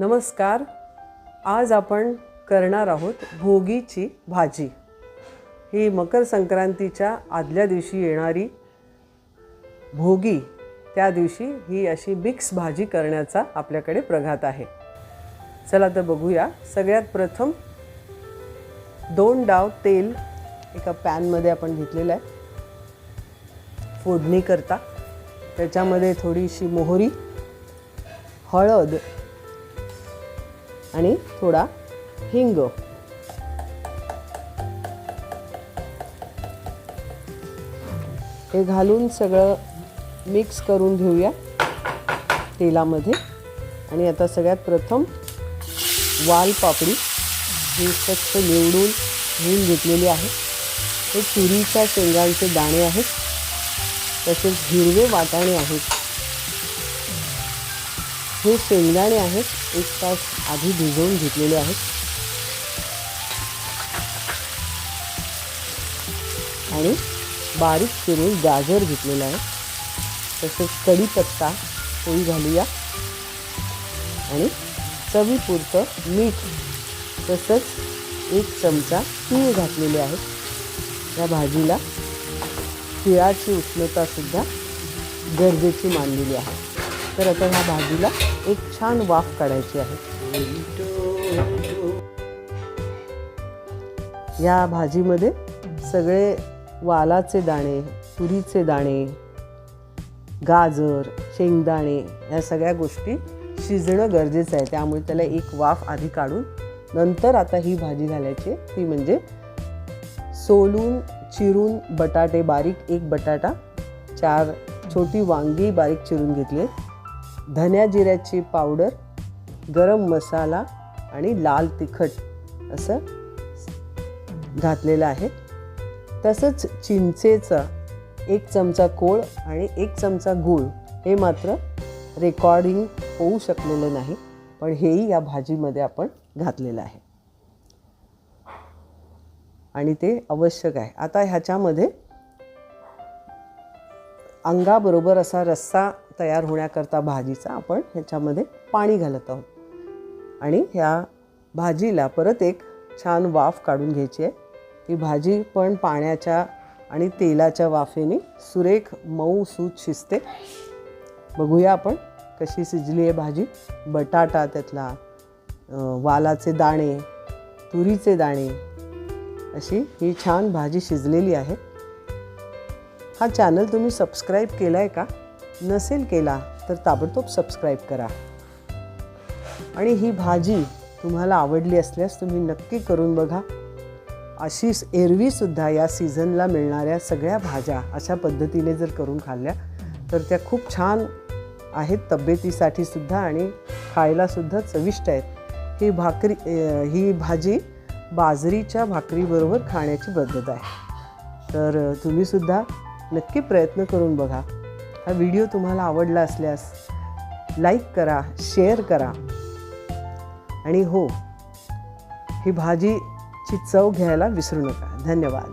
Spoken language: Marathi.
नमस्कार. आज आपण करणार आहोत भोगीची भाजी. ही मकर संक्रांतीच्या आदल्या दिवशी येणारी भोगी, त्या दिवशी ही अशी मिक्स भाजी करण्याचा आपल्याकडे प्रघात आहे. चला तर बघूया. सगळ्यात प्रथम 2 डाव तेल एका पॅनमध्ये आपण घेतलेलं आहे फोडणी करता. त्याच्यामध्ये थोडीशी मोहरी, हळद आणि थोडा हिंग, हे घालून सगळं मिक्स करून घेऊया तेलामध्ये. आणि आता सगळ्यात प्रथम वालपापडी ही स्वच्छ निवडून धुवून घेतलेली आहे. हे तुरीच्या शेंगांचे दाणे आहेत, तसेच हिरवे वाटाणे आहेत. हे शेंगदाणे आहेत, 1 तास आधी भिजवून घेतलेले आहेत. आणि बारीक चिरून गाजर घेतलेला आहे. तसेच कढीपत्ता पोळी घालूया आणि चवीपुरतं मीठ, तसंच 1 चमचा तीळ घातलेले आहेत. या भाजीला तिळाची उष्णतासुद्धा गरजेची मानलेली आहे. तर आता ह्या भाजीला एक छान वाफ काढायची आहे. या भाजीमध्ये सगळे वालाचे दाणे, तुरीचे दाणे, गाजर, शेंगदाणे या सगळ्या गोष्टी शिजणं गरजेचं आहे. त्यामुळे त्याला एक वाफ आधी काढून नंतर आता ही भाजी घालायची. ती म्हणजे सोलून चिरून बटाटे बारीक, 1 बटाटा, 4 छोटी वांगी बारीक चिरून घेतले, धन्या जिऱ्याची पावडर, गरम मसाला आणि लाल तिखट असं घातलेलं आहे. तसंच चिंचेचा 1 चमचा कोळ आणि 1 चमचा गूळ. हे मात्र रेकॉर्डिंग होऊ शकलेलं नाही, पण हेही या भाजीमध्ये आपण घातलेलं आहे आणि ते आवश्यक आहे. आता ह्याच्यामध्ये अंगाबरोबर असा रस्सा तयार होण्याकरता भाजीचा आपण ह्याच्यामध्ये पाणी घालत आहोत. आणि ह्या भाजीला परत एक छान वाफ काढून घ्यायची आहे. ही भाजी पण पाण्याच्या आणि तेलाच्या वाफेने सुरेख मऊ सूत शिजते. बघूया आपण कशी शिजली आहे भाजी. बटाटा, त्यातला वालाचे दाणे, तुरीचे दाणे, अशी ही छान भाजी शिजलेली आहे. हा चॅनल तुम्ही सबस्क्राईब केला आहे का? नसेल केला तर ताबडतोब सबस्क्राईब करा. आणि ही भाजी तुम्हाला आवडली असल्यास तुम्ही नक्की करून बघा. अशीच एरवीसुद्धा या सीझनला मिळणाऱ्या सगळ्या भाज्या अशा पद्धतीने जर करून खाल्ल्या तर त्या खूप छान आहेत तब्येतीसाठी सुद्धा आणि खायलासुद्धा चविष्ट आहेत. ही भाजी बाजरीच्या भाकरीबरोबर खाण्याची पद्धत आहे. तर तुम्हीसुद्धा नक्की प्रयत्न करून बघा. हा व्हिडिओ तुम्हाला आवडला असल्यास लाईक करा, शेअर करा. आणि हो, ही भाजीची चव घ्यायला विसरू नका. धन्यवाद.